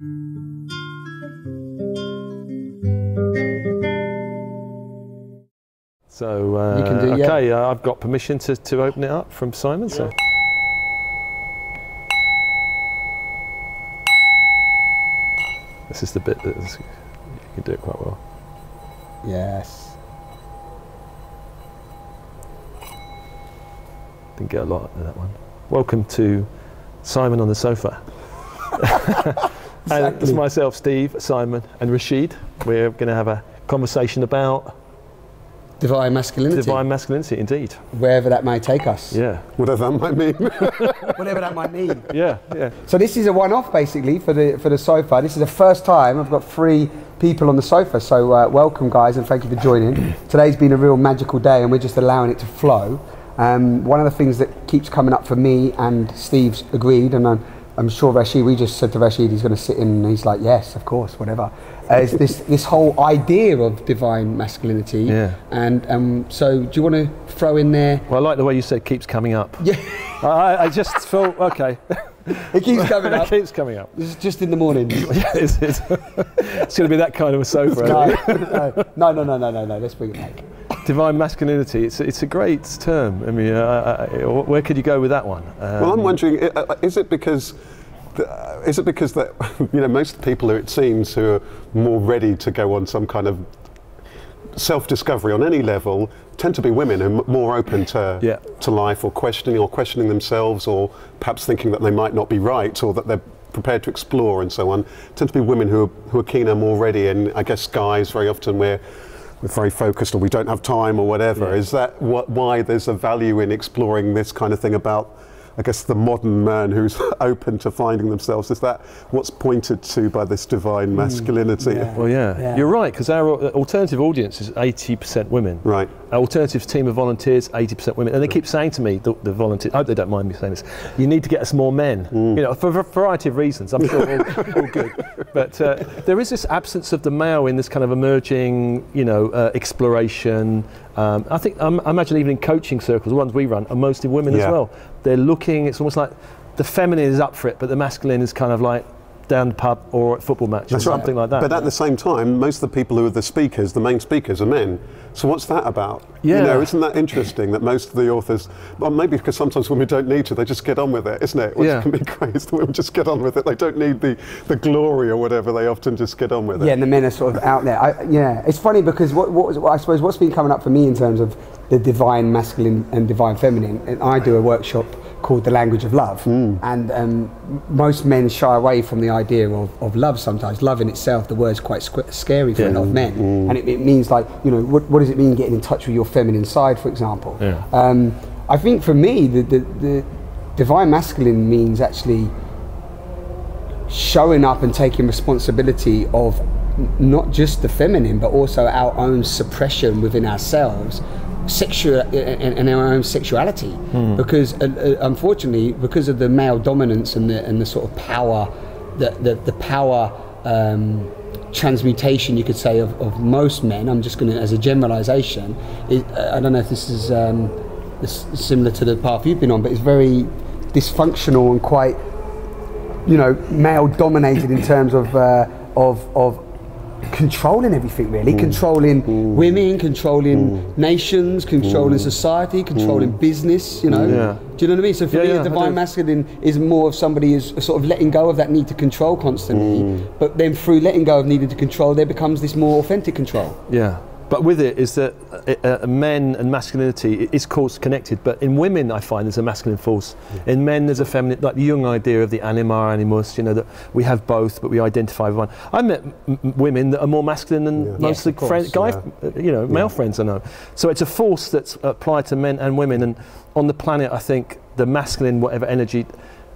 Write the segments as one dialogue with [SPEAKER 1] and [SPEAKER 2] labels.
[SPEAKER 1] So,
[SPEAKER 2] you can do,
[SPEAKER 1] okay,
[SPEAKER 2] yeah.
[SPEAKER 1] I've got permission to open it up from Simon. Yeah. So. This is the bit that you can do it quite well.
[SPEAKER 2] Yes.
[SPEAKER 1] Didn't get a lot of that one. Welcome to Simon on the Sofa. And it's myself, Steve, Simon, and Rasheed. We're going to have a conversation about
[SPEAKER 2] divine masculinity.
[SPEAKER 1] Divine masculinity, indeed.
[SPEAKER 2] Wherever that may take us.
[SPEAKER 1] Yeah.
[SPEAKER 3] Whatever that might mean.
[SPEAKER 2] Whatever that might mean.
[SPEAKER 1] Yeah, yeah.
[SPEAKER 2] So this is a one-off, basically, for the sofa. This is the first time I've got 3 people on the sofa. So welcome, guys, and thank you for joining. Today's been a real magical day, and we're just allowing it to flow. One of the things that keeps coming up for me, and Steve's agreed, and I'm sure Rasheed, we just said to Rasheed he's going to sit in, and he's like, yes, of course, whatever. Is this whole idea of divine masculinity.
[SPEAKER 1] Yeah.
[SPEAKER 2] And so do you want to throw in there?
[SPEAKER 1] Well, I like the way you said keeps coming up.
[SPEAKER 2] Yeah.
[SPEAKER 1] I just felt, okay.
[SPEAKER 2] It keeps coming up.
[SPEAKER 1] It keeps coming up.
[SPEAKER 2] This is just in the morning.
[SPEAKER 1] Yeah, it's going to be that kind of a sofa.
[SPEAKER 2] No, let's bring it back.
[SPEAKER 1] Divine masculinity, it's a great term. I mean, where could you go with that one?
[SPEAKER 3] Well, I'm wondering, is it because that, you know, most people who it seems who are more ready to go on some kind of self-discovery on any level tend to be women who are more open to life, or questioning themselves, or perhaps thinking that they might not be right, or that they're prepared to explore and so on. Tend to be women who are keener, more ready, and I guess guys very often we're very focused, or we don't have time, or whatever. Yeah. Is that why there's a value in exploring this kind of thing about, I guess, the modern man who's open to finding themselves? Is that what's pointed to by this divine masculinity?
[SPEAKER 1] Yeah. Well, yeah, you're right, because our alternative audience is 80% women.
[SPEAKER 3] Right.
[SPEAKER 1] Our alternative team of volunteers, 80% women. And they keep saying to me, the volunteers, I hope they don't mind me saying this, you need to get us more men. You know, for a variety of reasons. I'm sure all good. But there is this absence of the male in this kind of emerging, you know, exploration. I think, I imagine even in coaching circles, the ones we run, are mostly women as well. They're looking, it's almost like the feminine is up for it, but the masculine is kind of like down the pub or at football match or something like that.
[SPEAKER 3] But at the same time, most of the people who are the speakers, the main speakers, are men. So what's that about?
[SPEAKER 1] Yeah.
[SPEAKER 3] You know, isn't that interesting that most of the authors, well, maybe because sometimes women don't need to, they just get on with it, isn't it? Which can be great, the women just get on with it. They don't need the glory or whatever, they often just get on with it.
[SPEAKER 2] Yeah, and the men are sort of out there. Yeah, it's funny because I suppose what's been coming up for me in terms of the divine masculine and divine feminine, and I do a workshop called The Language of Love, and most men shy away from the idea of love sometimes. Love in itself, the word's quite scary for a lot of men, and it means, like, you know, what does it mean getting in touch with your feminine side, for example? I think for me the divine masculine means actually showing up and taking responsibility of not just the feminine but also our own suppression within ourselves, sexual and our own sexuality, because unfortunately, because of the male dominance and the sort of power, the power transmutation, you could say, of most men. I'm just going to, as a generalization, I don't know if this is similar to the path you've been on, but it's very dysfunctional and quite, you know, male dominated in terms of controlling everything, really. Controlling women, controlling nations, controlling society, controlling business, you know. Do you know what I mean? So for me, the divine masculine is more of somebody who's sort of letting go of that need to control constantly, but then through letting go of needing to control, there becomes this more authentic control. Yeah.
[SPEAKER 1] But with it is that men and masculinity is, of course, connected, but in women I find there's a masculine force. In men there's a feminine, like the Jung idea of the anima animus, you know, that we have both but we identify with one. I met women that are more masculine than most of the male friends I know. So it's a force that's applied to men and women, and on the planet I think the masculine, whatever energy,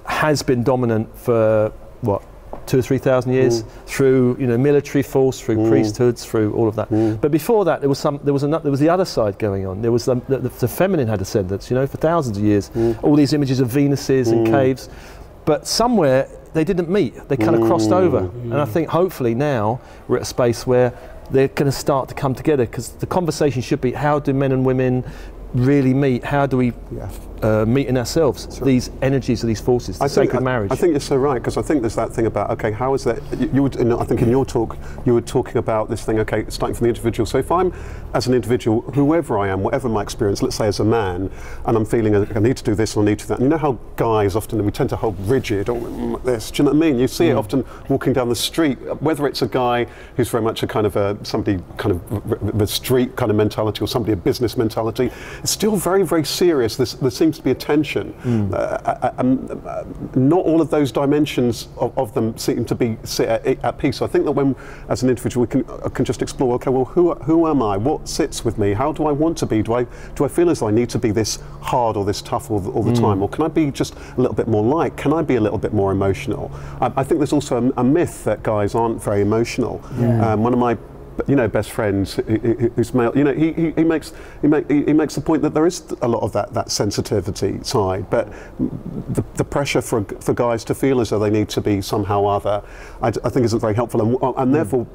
[SPEAKER 1] has been dominant for, what, 2,000 or 3,000 years, through, you know, military force, through priesthoods, through all of that. But before that, there was the other side going on. There was the feminine had ascendants, you know, for thousands of years. All these images of Venuses in caves, but somewhere they didn't meet. They kind of crossed over, and I think hopefully now we're at a space where they're going to start to come together, because the conversation should be, how do men and women really meet? How do we meet in ourselves these energies or these forces, the sacred marriage?
[SPEAKER 3] I think you're so right, because I think there's that thing about, okay, how is that, I think in your talk, you were talking about this thing, okay, starting from the individual. So if I'm, as an individual, whoever I am, whatever my experience, let's say as a man, and I'm feeling I need to do this or I need to do that, and you know how guys often, we tend to hold rigid, or this, do you know what I mean? You see it often walking down the street, whether it's a guy who's very much a kind of somebody kind of the street kind of mentality, or somebody a business mentality, it's still very, very serious. There seems to be a tension. Not all of those dimensions of them seem to be sit at peace. So I think that when, as an individual, we can just explore, okay, well, who am I? What sits with me? How do I want to be? Do I feel as though I need to be this hard or this tough all the time? Or can I be just a little bit more light? Can I be a little bit more emotional? I think there's also a myth that guys aren't very emotional. One of my best friends who's male, he makes the point that there is a lot of that sensitivity side, but the pressure for guys to feel as though they need to be somehow other, I think isn't very helpful, and therefore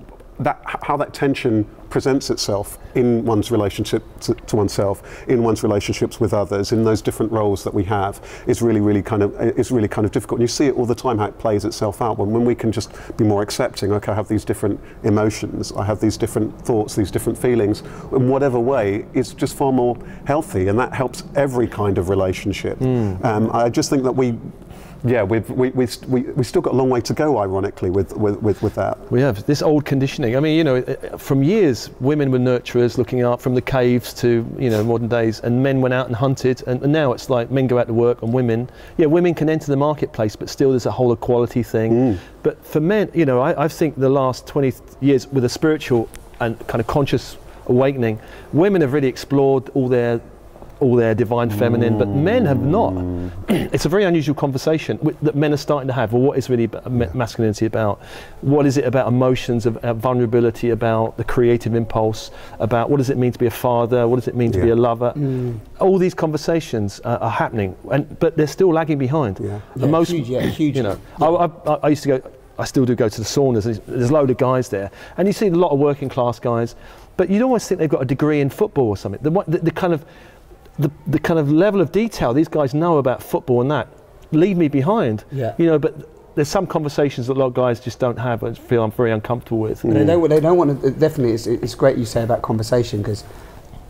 [SPEAKER 3] how that tension presents itself in one's relationship to oneself, in one's relationships with others, in those different roles that we have, is really kind of difficult. And you see it all the time, how it plays itself out. When we can just be more accepting, okay, I have these different emotions, I have these different thoughts, these different feelings, in whatever way, it's just far more healthy, and that helps every kind of relationship. I just think that we still got a long way to go, ironically, with that.
[SPEAKER 1] We have this old conditioning. I mean, from years, women were nurturers, looking up from the caves to, modern days, and men went out and hunted, and now it's like men go out to work, and women can enter the marketplace, but still there's a whole equality thing. But for men, I think the last 20 years, with a spiritual and kind of conscious awakening, women have really explored all their divine feminine, but men have not. It's a very unusual conversation that men are starting to have. Well, what is really masculinity about? What is it about emotions, about vulnerability, about the creative impulse, about what does it mean to be a father? What does it mean to be a lover? All these conversations are happening, but they're still lagging behind.
[SPEAKER 2] Huge.
[SPEAKER 1] I used to go, I still do go to the saunas, and there's a load of guys there, and you see a lot of working class guys, but you'd almost think they've got a degree in football or something. The kind of level of detail these guys know about football and that leave me behind. But there's some conversations that a lot of guys just don't have, and feel I'm very uncomfortable with.
[SPEAKER 2] They don't want to. Definitely, it's great you say about conversation, because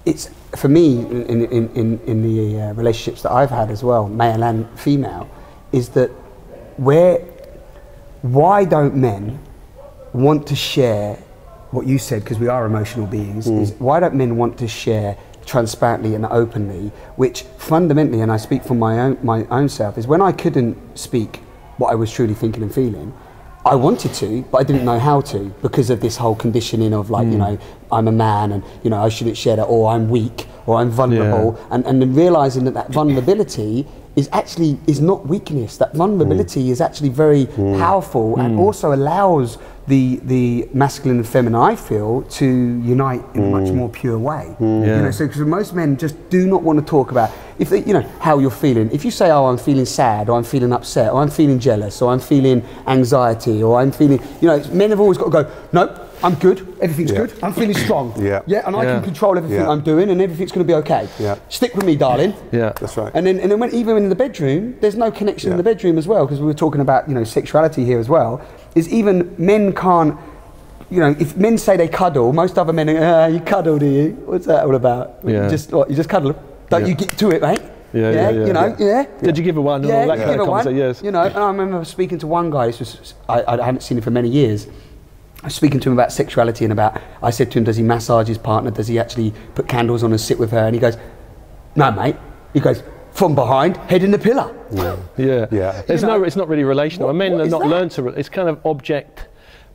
[SPEAKER 2] it's, for me, in the relationships that I've had as well, male and female, is that why don't men want to share what you said? Because we are emotional beings. Is why don't men want to share transparently and openly, which fundamentally, and I speak from my own self, is when I couldn't speak what I was truly thinking and feeling, I wanted to, but I didn't know how to, because of this whole conditioning of like, I'm a man, and I shouldn't share that, or I'm weak, or I'm vulnerable, and then realizing that vulnerability is not weakness. That vulnerability is actually very powerful, and also allows the masculine and feminine, I feel, to unite in a much more pure way. So because most men just do not want to talk about how you're feeling. If you say, oh, I'm feeling sad, or I'm feeling upset, or I'm feeling jealous, or I'm feeling anxiety, or I'm feeling, men have always got to go, no, I'm good, everything's good, I'm feeling strong. And I can control everything I'm doing, and everything's going to be okay. Stick with me, darling.
[SPEAKER 3] That's right.
[SPEAKER 2] And then even in the bedroom, there's no connection in the bedroom as well, because we were talking about sexuality here as well. Is even men can't, if men say they cuddle, most other men are, you cuddle, do you? What's that all about? You just cuddle. Don't you get to it, mate?
[SPEAKER 1] Did you give her one?
[SPEAKER 2] Yeah,
[SPEAKER 1] that kind of conversation, yes.
[SPEAKER 2] And I remember speaking to one guy. I hadn't seen him for many years. I was speaking to him about sexuality, and I said to him, does he massage his partner? Does he actually put candles on and sit with her? And he goes, no, mate. He goes, from behind, head in the pillar.
[SPEAKER 1] It's not really relational. Men have not learned to. It's kind of object.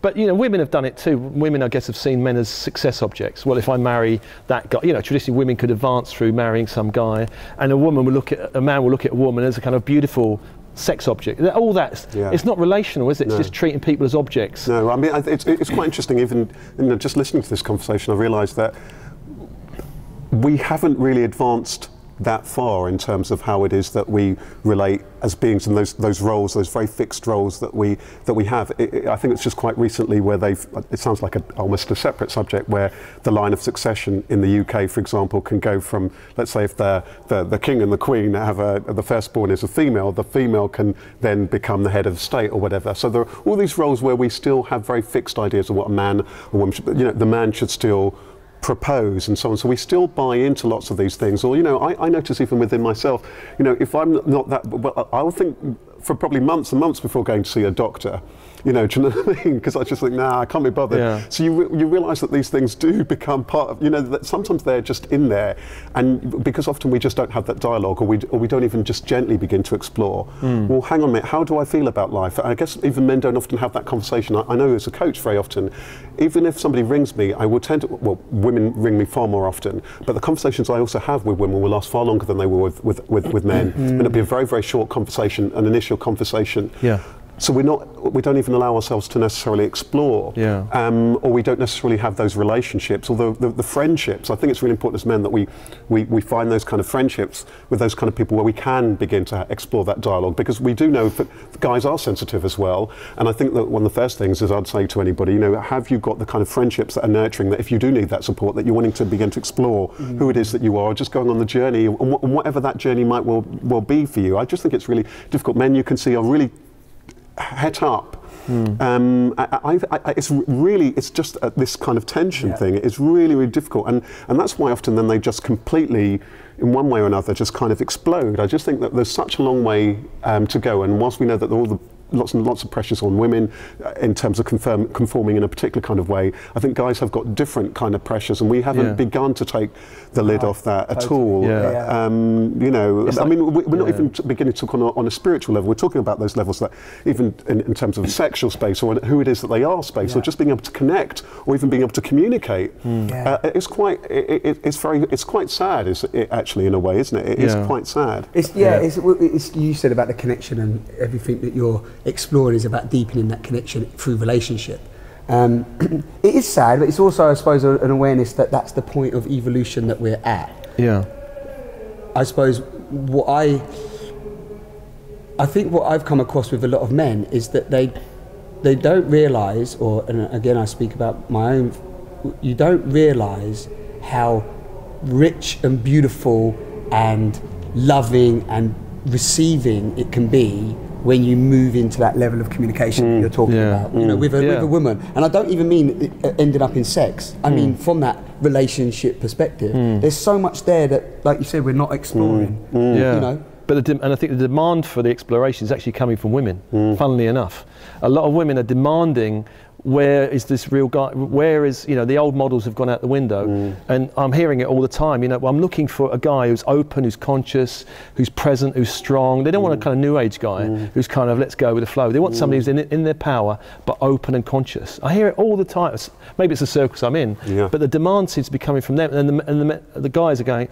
[SPEAKER 1] But women have done it too. Women, I guess, have seen men as success objects. Well, if I marry that guy, traditionally women could advance through marrying some guy, and a man will look at a woman as a kind of beautiful sex object. All that, it's not relational, is it? It's just treating people as objects.
[SPEAKER 3] No, I mean, it's quite interesting, even just listening to this conversation, I realised that we haven't really advanced that far in terms of how it is that we relate as beings in those roles, those very fixed roles that we have. I think it's just quite recently where it sounds like almost a separate subject, where the line of succession in the UK, for example, can go from, let's say, if the king and the queen have the firstborn is a female, the female can then become the head of the state or whatever. So there are all these roles where we still have very fixed ideas of what a man or woman should, the man should still propose and so on. So we still buy into lots of these things. Or, I notice even within myself, if I'm not that, well, I'll think for probably months and months before going to see a doctor. Do you know what I mean? Because I just think, nah, I can't be bothered. Yeah. So you realise that these things do become part of, that sometimes they're just in there, and because often we just don't have that dialogue, or we don't even just gently begin to explore. Well, hang on a minute, how do I feel about life? I guess even men don't often have that conversation. I know as a coach very often, even if somebody rings me, I will tend to, well, women ring me far more often, but the conversations I also have with women will last far longer than they will with men. And it'll be a very, very short conversation, an initial conversation. Yeah. So we don't even allow ourselves to necessarily explore, or we don't necessarily have those relationships, or the friendships. I think it's really important as men that we find those kind of friendships with those kind of people where we can begin to explore that dialogue, because we do know that guys are sensitive as well. And I think that one of the first things is I'd say to anybody, have you got the kind of friendships that are nurturing, that if you do need that support, that you're wanting to begin to explore who it is that you are, just going on the journey, and whatever that journey might well be for you. I just think it's really difficult. Men, you can see, are really het up. It's just this kind of tension thing. It's really, really difficult, and that's why often then they just completely, in one way or another, just kind of explode. I just think that there's such a long way to go, and whilst we know that all the lots and lots of pressures on women in terms of conforming in a particular kind of way, I think guys have got different kind of pressures, and we haven't begun to take the lid off that at all. I mean, we're not even beginning to talk on a spiritual level. We're talking about those levels that even in terms of sexual space, or who it is that they are space, or just being able to connect, or even being able to communicate. It's quite sad, actually, in a way, isn't it? It is quite sad.
[SPEAKER 2] It's you said about the connection, and everything that you're exploring is about deepening that connection through relationship. It is sad, but it's also, I suppose, an awareness that that's the point of evolution that we're at. Yeah. I suppose I think what I've come across with a lot of men is that they don't realise, and again I speak about my own, you don't realise how rich and beautiful and loving and receiving it can be when you move into that level of communication that you're talking about, with a woman. And I don't even mean it ended up in sex. I mean from that relationship perspective. There's so much there that, like you said, we're not exploring.
[SPEAKER 1] But and I think the demand for the exploration is actually coming from women, funnily enough. A lot of women are demanding, where is this real guy, where is, the old models have gone out the window, and I'm hearing it all the time, I'm looking for a guy who's open, who's conscious, who's present, who's strong. They don't want a kind of new age guy who's kind of let's go with the flow. They want somebody who's in their power, but open and conscious. I hear it all the time. Maybe it's the circus I'm in, but the demand seems to be coming from them, and the guys are going,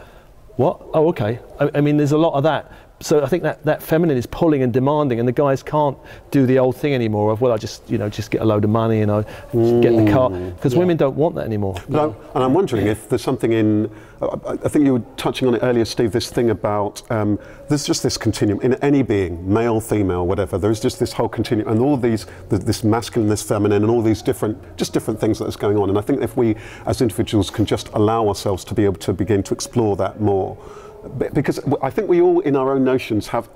[SPEAKER 1] what? Oh, okay. I mean, there's a lot of that. So I think that feminine is pulling and demanding, and the guys can't do the old thing anymore of, well, I just just get a load of money and I get in the car, because women don't want that anymore.
[SPEAKER 3] And I'm wondering if there's something in, I think you were touching on it earlier, Steve, this thing about, there's just this continuum in any being, male, female, whatever, there's just this whole continuum, and all these, this masculine, this feminine, and all these different things that's going on. And I think if we as individuals can just allow ourselves to be able to begin to explore that more, because I think we all, in our own notions, have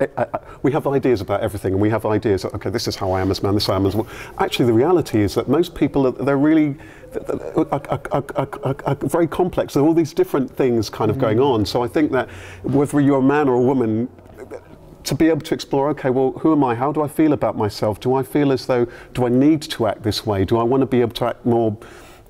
[SPEAKER 3] we have ideas about everything, and we have ideas that, okay, this is how I am as man, this is how I am as woman. Actually, the reality is that most people they're really are very complex. There are all these different things kind of going on. So I think that whether you're a man or a woman, to be able to explore, okay, well, who am I? How do I feel about myself? Do I feel as though, do I need to act this way? Do I want to be able to act more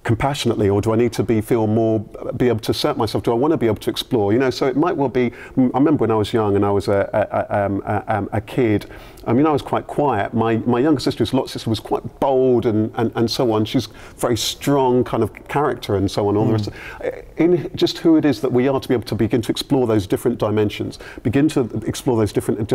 [SPEAKER 3] compassionately, or do I need to be able to assert myself? Do I want to be able to explore? So it might well be. I remember when I was young and I was a kid, I mean, I was quite quiet. My younger sister's lot sister was quite bold and so on. She's very strong kind of character and so on. All the rest in just who it is that we are, to be able to begin to explore those different dimensions, begin to explore those different,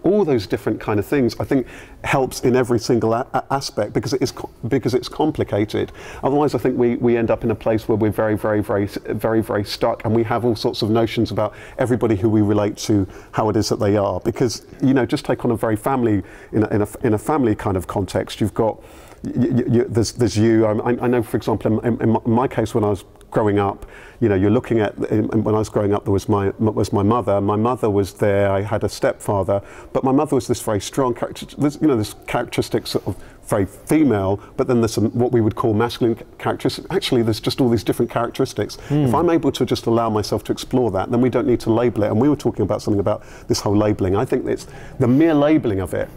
[SPEAKER 3] all those different kind of things, I think helps in every single aspect, because it's complicated. Otherwise, I think we end up in a place where we're very stuck, and we have all sorts of notions about everybody who we relate to, how it is that they are. Because, you know, just take on a very family, in a family kind of context, you've got, there's you. I know, for example, in my case, when I was growing up, you know, you're looking at, when I was growing up, there was my mother. My mother was there. I had a stepfather, but my mother was this very strong character. There's, you know, this characteristics of very female, but then there's some what we would call masculine characteristics. Actually, there's just all these different characteristics. If I'm able to just allow myself to explore that, then we don't need to label it. And we were talking about something about this whole labeling. I think it's the mere labeling of it,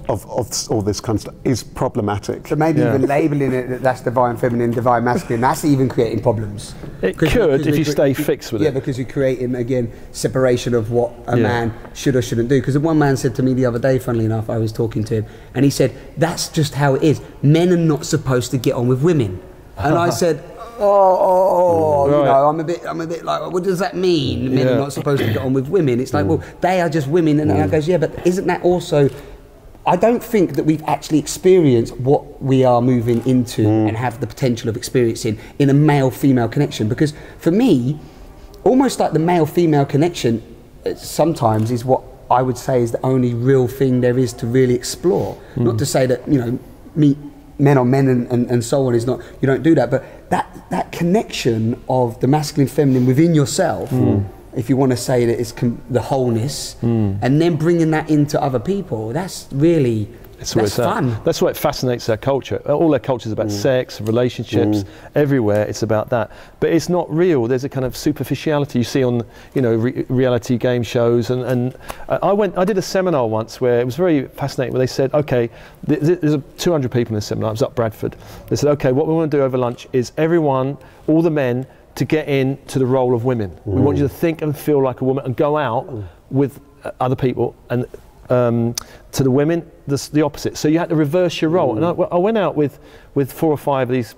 [SPEAKER 3] of all this kind of stuff, is problematic.
[SPEAKER 2] So maybe even labelling it that's divine feminine, divine masculine, that's even creating problems.
[SPEAKER 1] It could, if you stay fixed with it.
[SPEAKER 2] Yeah, because you're creating, again, separation of what a man should or shouldn't do. Because one man said to me the other day, funnily enough, I was talking to him, and he said, that's just how it is. Men are not supposed to get on with women. And I said, you know, I'm a bit like, well, what does that mean? Men are not supposed to get on with women. It's like, well, they are just women. And I goes, yeah, but isn't that also... I don't think that we've actually experienced what we are moving into and have the potential of experiencing in a male-female connection. Because for me, almost like the male-female connection sometimes is what I would say is the only real thing there is to really explore. Not to say that, you know, meet men on men and so on is not, you don't do that, but that connection of the masculine, feminine within yourself, if you want to say that it's the wholeness, and then bringing that into other people, that's really, that's fun.
[SPEAKER 1] That's what fascinates our culture. All their culture is about sex, relationships, everywhere it's about that. But it's not real. There's a kind of superficiality you see on, you know, reality game shows. And I did a seminar once where it was very fascinating, where they said, okay, there's 200 people in this seminar. It was up Bradford. They said, okay, what we want to do over lunch is everyone, all the men, to get into the role of women. We want you to think and feel like a woman and go out with other people, and to the women, the opposite. So you had to reverse your role. And I went out with 4 or 5 of these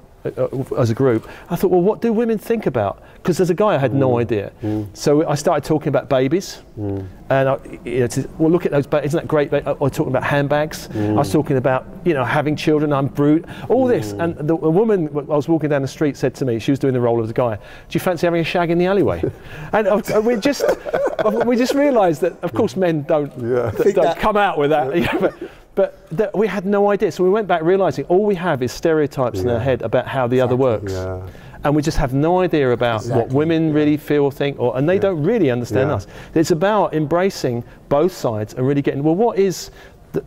[SPEAKER 1] as a group. I thought, well, what do women think about? Because as a guy, I had no idea. So I started talking about babies, and well, look at those babies, isn't that great? I was talking about handbags. I was talking about, you know, having children. I'm brute. All this, and a woman I was walking down the street said to me, she was doing the role of the guy, "Do you fancy having a shag in the alleyway?" And we just realised that, of course, men don't come out with that. But we had no idea. So we went back realising all we have is stereotypes in our head about how the other works. And we just have no idea about what women really feel or think, and they don't really understand us. It's about embracing both sides and really getting, well, what is...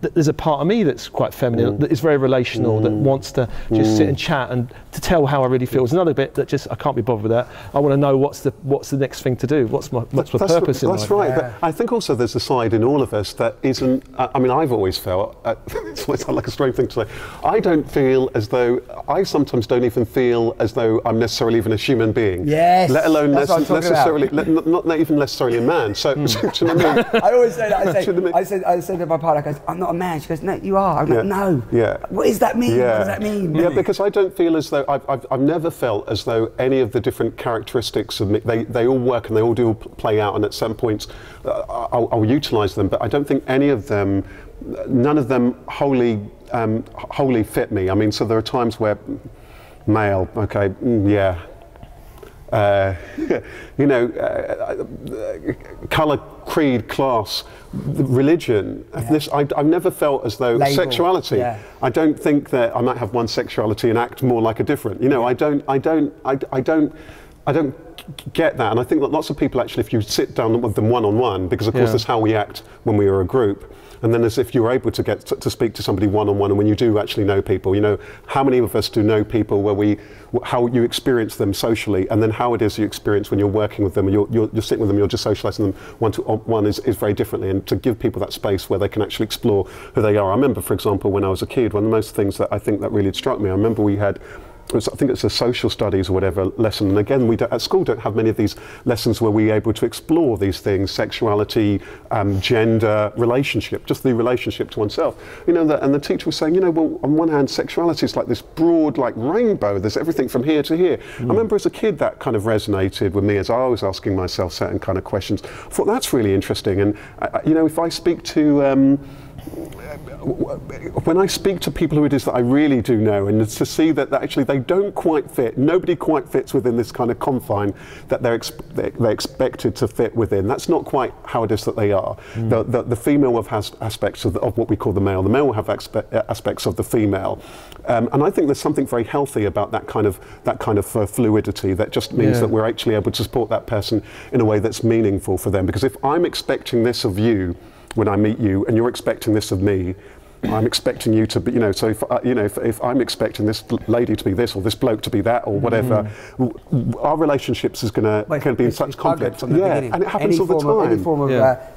[SPEAKER 1] There's a part of me that's quite feminine, that is very relational, that wants to just sit and chat and to tell how I really feel. There's another bit that just, I can't be bothered with that. I want to know what's the next thing to do. What's my purpose in life?
[SPEAKER 3] That's right. But I think also there's a side in all of us that isn't. I mean, I've always felt. It's like a strange thing to say. I don't feel as though. I sometimes don't even feel as though I'm necessarily even a human being.
[SPEAKER 2] Yes.
[SPEAKER 3] Let alone necessarily, not even necessarily a man. So, do you know what I mean?
[SPEAKER 2] I always say that. I said to my partner, I goes, I'm not a man. She goes, no, you are. I'm like, no. What does that mean? What does that mean?
[SPEAKER 3] Yeah, because I don't feel as though I've never felt as though any of the different characteristics of me, they all work and they all do play out, and at some points I'll utilise them, but I don't think any of them, none of them wholly fit me. I mean, so there are times where male, okay, you know, colour, creed, class, religion. I've never felt as though sexuality. I don't think that I might have one sexuality and act more like a different. You know, I don't get that, and I think that lots of people actually, if you sit down with them one-on-one, because of course that's how we act when we are a group. And then as if you're able to get to speak to somebody one-on-one, and when you do actually know people, you know, how many of us do know people where how you experience them socially, and then how it is you experience when you're working with them, and you're sitting with them, you're just socialising them one-to-one is very differently, and to give people that space where they can actually explore who they are. I remember, for example, when I was a kid, one of the most things that I think that really struck me, I remember we had I think it's a social studies or whatever lesson. And again, we at school don't have many of these lessons where we're able to explore these things: sexuality, gender, relationship, just the relationship to oneself. You know, and the teacher was saying, you know, well, on one hand, sexuality is like this broad, like rainbow. There's everything from here to here. I remember as a kid that kind of resonated with me as I was asking myself certain kind of questions. I thought that's really interesting. And you know, if I speak to when I speak to people who it is that I really do know, and to see that actually they don't quite fit, nobody quite fits within this kind of confine that they're expected to fit within. That's not quite how it is that they are. The female will have aspects of what we call the male will have aspects of the female. And I think there's something very healthy about that kind of fluidity that just means that we're actually able to support that person in a way that's meaningful for them. Because if I'm expecting this of you when I meet you, and you're expecting this of me, I'm expecting you to be, you know, so if I'm expecting this lady to be this, or this bloke to be that, or whatever, our relationships is going to be in such conflict.
[SPEAKER 2] From the beginning.
[SPEAKER 3] And it happens all the time.
[SPEAKER 2] Any form of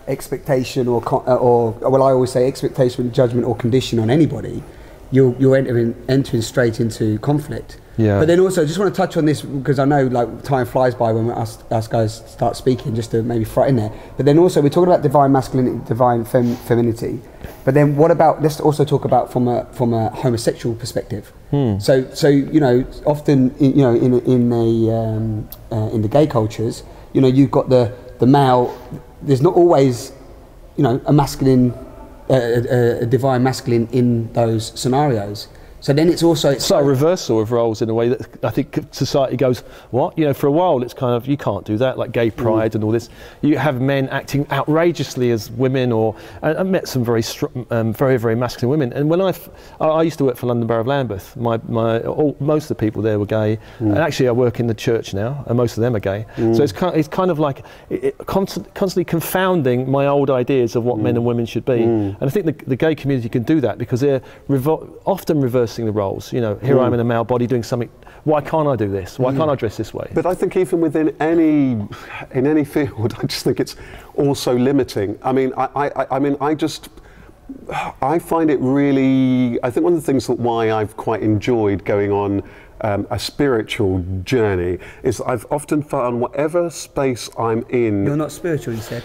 [SPEAKER 2] expectation or well, I always say expectation, judgment, or condition on anybody, you're entering straight into conflict.
[SPEAKER 1] Yeah.
[SPEAKER 2] But then also, I just want to touch on this because I know like time flies by when us guys start speaking, just to maybe throw it in there. But then also, we're talking about divine masculinity, divine femininity. But then what about, let's also talk about from a homosexual perspective. So you know, often in the gay cultures, you know, you've got the male. There's not always, you know, a masculine, a divine masculine in those scenarios. So then it's also...
[SPEAKER 1] It's like a reversal of roles in a way that I think society goes, what? You know, for a while it's kind of, you can't do that, like gay pride and all this. You have men acting outrageously as women, or I met some very, very masculine women. And when I used to work for London Borough of Lambeth, most of the people there were gay. And actually I work in the church now, and most of them are gay. So it's kind of like constantly confounding my old ideas of what men and women should be. And I think the gay community can do that because they're often reversing the roles. You know, here I am in a male body doing something. Why can't I do this? Why can't I dress this way?
[SPEAKER 3] But I think even within any field, I just think it's also limiting. I mean, I find it really. I think one of the things that why I've quite enjoyed going on a spiritual journey is I've often found whatever space I'm in.
[SPEAKER 2] You're not spiritual, you said.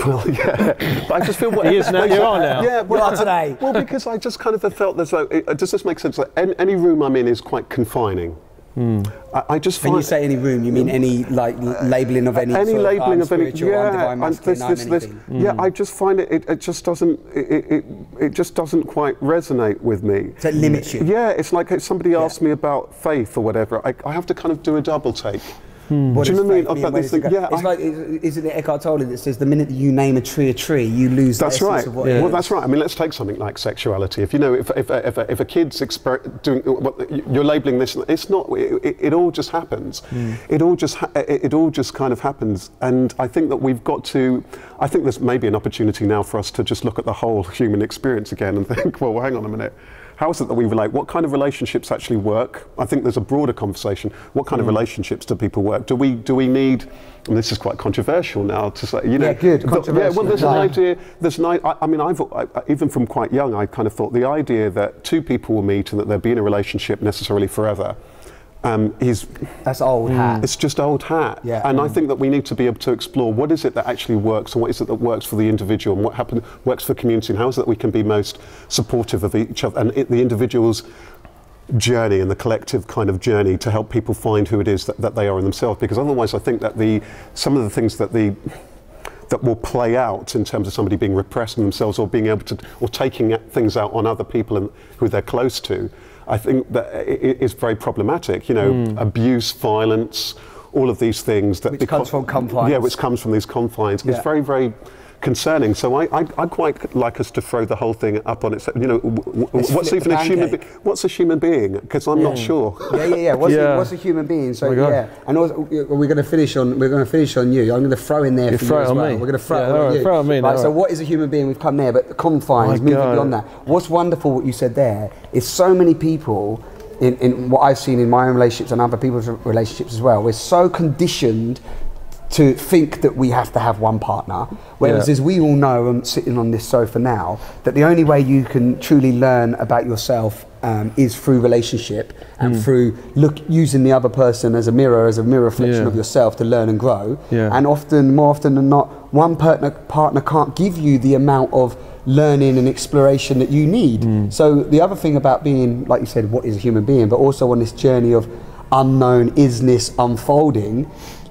[SPEAKER 3] Well, yeah, but I just feel
[SPEAKER 1] he is now. You are now.
[SPEAKER 3] Yeah, well,
[SPEAKER 2] you are today.
[SPEAKER 3] Well, because I just kind of felt as though does this make sense? That any room I'm in is quite confining. I just find.
[SPEAKER 2] When you say any room, you mean any like labelling of any sort
[SPEAKER 3] labelling
[SPEAKER 2] of
[SPEAKER 3] of any
[SPEAKER 2] divine masculine,
[SPEAKER 3] yeah, I just find it just doesn't it just doesn't quite resonate with me.
[SPEAKER 2] So it limits you.
[SPEAKER 3] Yeah, it's like if somebody asks me about faith or whatever, I have to kind of do a double take.
[SPEAKER 2] What
[SPEAKER 3] do you know what I mean?
[SPEAKER 2] About this thing? Yeah, it's like, isn't it Eckhart Tolle that says the minute that you name a tree, you lose the essence of what it is.
[SPEAKER 3] Well, that's right. I mean, let's take something like sexuality. If you know, if a kid's doing what you're labelling this, it's not. It all just happens. It all just kind of happens. And I think that we've got to. I think there's maybe an opportunity now for us to just look at the whole human experience again and think, well, hang on a minute. How is it that we relate? What kind of relationships actually work? I think there's a broader conversation. What kind of relationships do people work? Do we need? And this is quite controversial now to say. You know,
[SPEAKER 2] good.
[SPEAKER 3] Yeah, well, there's an idea. I mean, even from quite young, I kind of thought the idea that two people will meet and that they'll be in a relationship necessarily forever.
[SPEAKER 2] That's old hat.
[SPEAKER 3] It's just old hat.
[SPEAKER 2] Yeah.
[SPEAKER 3] And I think that we need to be able to explore what is it that actually works and what is it that works for the individual and what works for community, and how is it that we can be most supportive of each other and the individual's journey and the collective kind of journey to help people find who it is that they are in themselves. Because otherwise I think that some of the things that will play out in terms of somebody being repressed in themselves or being able to, or taking things out on other people who they're close to, I think that it is very problematic. You know, abuse, violence, all of these things that
[SPEAKER 2] comes from confines.
[SPEAKER 3] Yeah, which comes from these confines. It's very, very concerning. So I quite like us to throw the whole thing up on its. You know, what's even a human being? What's a human being? Because I'm not sure.
[SPEAKER 2] Yeah. What's a human being? So and also, we're going to finish on you. I'm going to throw in there for you as well. We're going to throw it on you.
[SPEAKER 1] Throw on me.
[SPEAKER 2] Right, so what is a human being? We've come there, but the confines, moving beyond that. What's wonderful, what you said there, is so many people in what I've seen in my own relationships and other people's relationships as well, we're so conditioned to think that we have to have one partner, whereas as we all know, I'm sitting on this sofa now, that the only way you can truly learn about yourself is through relationship and through using the other person as a mirror reflection of yourself to learn and grow. And more often than not, one partner can't give you the amount of learning and exploration that you need. So the other thing about being, like you said, what is a human being, but also on this journey of unknown isness unfolding,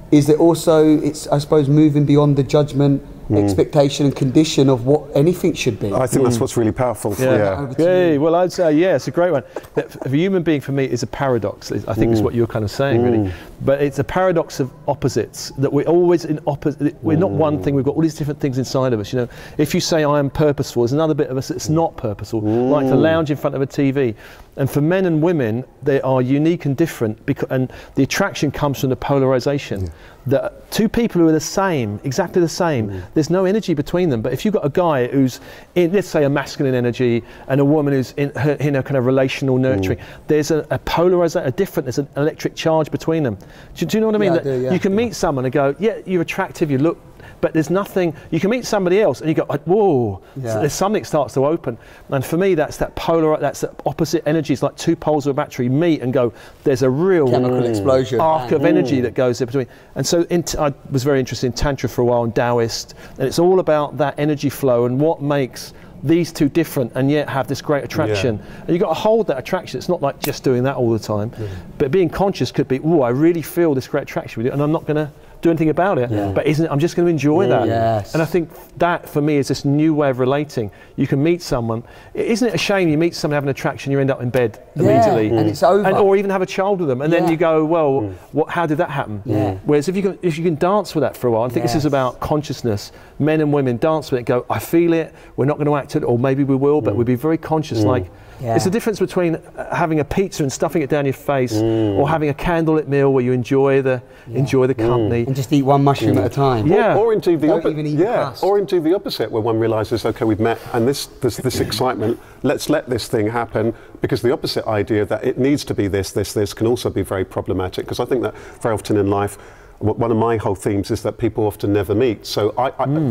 [SPEAKER 2] is that also it's, I suppose, moving beyond the judgment, expectation and condition of what anything should be.
[SPEAKER 3] I think that's what's really powerful.
[SPEAKER 1] Well, I'd say, it's a great one. A human being for me is a paradox, I think is what you're kind of saying, really. But it's a paradox of opposites, that we're always in opposite. We're not one thing, we've got all these different things inside of us. You know, if you say I am purposeful, there's another bit of us that's not purposeful, like to lounge in front of a TV. And for men and women, they are unique and different, and the attraction comes from the polarization. That two people who are the same, exactly the same, there's no energy between them. But if you've got a guy who's in, let's say, a masculine energy, and a woman who's in a kind of relational nurturing, there's a polarization, there's an electric charge between them. Do you know what I mean?
[SPEAKER 2] Yeah, I do,
[SPEAKER 1] you can meet someone and go, yeah, you're attractive, you look, but there's nothing. You can meet somebody else and you go, whoa, so there's something starts to open. And for me, that's that that's the opposite energies, like two poles of a battery meet and go, there's a real
[SPEAKER 2] chemical explosion,
[SPEAKER 1] arc of energy that goes in between. And so I was very interested in Tantra for a while, and Taoist, and it's all about that energy flow and what makes these two different and yet have this great attraction. And you've got to hold that attraction. It's not like just doing that all the time, but being conscious could be, I really feel this great attraction with you, and I'm not going to do anything about it, but I'm just going to enjoy that. And I think that for me is this new way of relating. You can meet someone, isn't it a shame you meet someone, have an attraction, you end up in bed immediately,
[SPEAKER 2] and it's over,
[SPEAKER 1] or even have a child with them, and then you go, well, how did that happen? Whereas if you can dance with that for a while, I think this is about consciousness. Men and women dance with it, go, I feel it, we're not going to act it, or maybe we will, but we'll be very conscious. Like, it's the difference between having a pizza and stuffing it down your face, or having a candlelit meal where you enjoy the company.
[SPEAKER 2] And just eat one mushroom at a time.
[SPEAKER 3] Or indeed the opposite. Or indeed the opposite, where one realises, okay, we've met, and there's this excitement. Let's let this thing happen, because the opposite idea that it needs to be this can also be very problematic. Because I think that very often in life, one of my whole themes is that people often never meet. So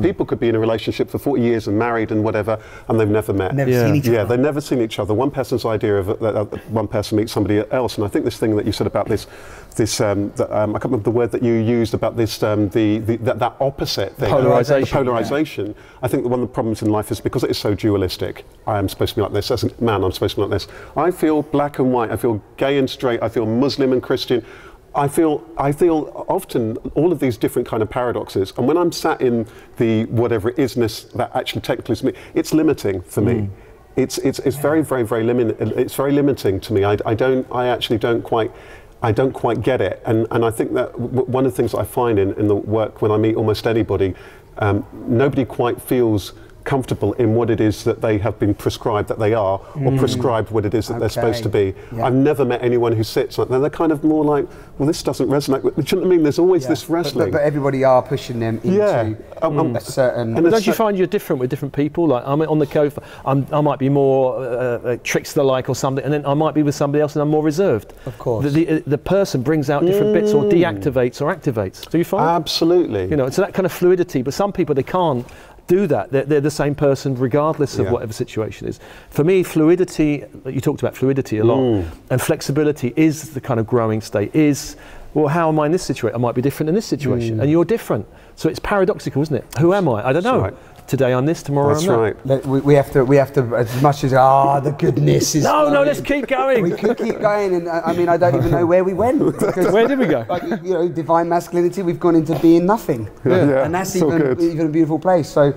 [SPEAKER 3] people could be in a relationship for 40 years and married and whatever, and they've never met.
[SPEAKER 2] Never seen each other.
[SPEAKER 3] Yeah, they've never seen each other. One person's idea of one person meets somebody else, and I think this thing that you said about this I can't remember the word that you used about this, that opposite thing. Polarization. I think that one of the problems in life is because it is so dualistic. I am supposed to be like this. As a man, I'm supposed to be like this. I feel black and white. I feel gay and straight. I feel Muslim and Christian. I feel often all of these different kind of paradoxes, and when I'm sat in the whatever it isness that actually technically is me, it's limiting for me. It's very, very, very limiting. It's very limiting to me. I actually don't quite get it, and I think that one of the things that I find in the work when I meet almost anybody, nobody quite feels comfortable in what it is that they have been prescribed that they are, or prescribed what it is that they're supposed to be. I've never met anyone who sits like that. They're kind of more like, well, this doesn't resonate with, do you know what I mean? There's always this wrestling.
[SPEAKER 2] But everybody are pushing them into a certain...
[SPEAKER 1] But don't you find you're different with different people? Like, I'm on the cove, I might be more trickster-like or something, and then I might be with somebody else and I'm more reserved.
[SPEAKER 2] Of course.
[SPEAKER 1] The person brings out different bits, or deactivates or activates. Do you find?
[SPEAKER 3] Absolutely.
[SPEAKER 1] You know, it's that kind of fluidity, but some people, they can't do that. They're the same person regardless of whatever situation is. For me, fluidity, you talked about fluidity a lot, and flexibility is the kind of growing state, well, how am I in this situation? I might be different in this situation, and you're different. So it's paradoxical, isn't it? Who am I? I don't know. Right. Today I'm this, tomorrow I'm that.
[SPEAKER 3] That's right.
[SPEAKER 2] We have to, as much as, the goodness is...
[SPEAKER 1] No, let's keep going.
[SPEAKER 2] We could keep going, and I mean, I don't even know where we went.
[SPEAKER 1] Where did we go?
[SPEAKER 2] Like, you know, divine masculinity, we've gone into being nothing. And that's even a beautiful place. So,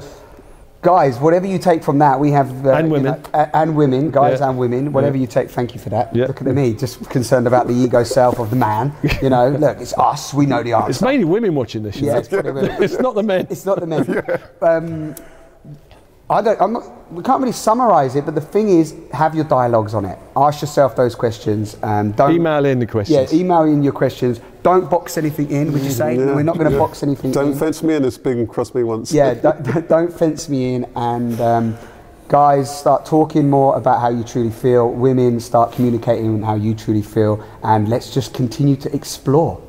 [SPEAKER 2] guys, whatever you take from that, we have...
[SPEAKER 1] and women.
[SPEAKER 2] And women, guys and women, whatever you take, thank you for that. Look at me, just concerned about the ego self of the man. You know, look, it's us, we know the answer.
[SPEAKER 1] It's mainly women watching this.
[SPEAKER 2] Yeah, it's
[SPEAKER 1] not the men.
[SPEAKER 2] It's not the men. We can't really summarise it, but the thing is, have your dialogues on it. Ask yourself those questions. Don't
[SPEAKER 1] email in the questions.
[SPEAKER 2] Yeah, email in your questions. Don't box anything in, would you say? No, we're not going to box anything in.
[SPEAKER 3] Don't fence me in, as Bing crossed me once.
[SPEAKER 2] Yeah, don't fence me in. And guys, start talking more about how you truly feel. Women, start communicating how you truly feel. And let's just continue to explore.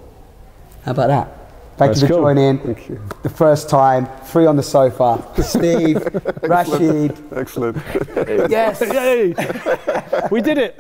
[SPEAKER 2] How about that? Thank you for
[SPEAKER 1] cool.
[SPEAKER 2] joining.
[SPEAKER 3] Thank you.
[SPEAKER 2] The first time, free on the sofa. Steve, Rasheed.
[SPEAKER 3] Excellent.
[SPEAKER 2] Yes.
[SPEAKER 1] Yay! We did it.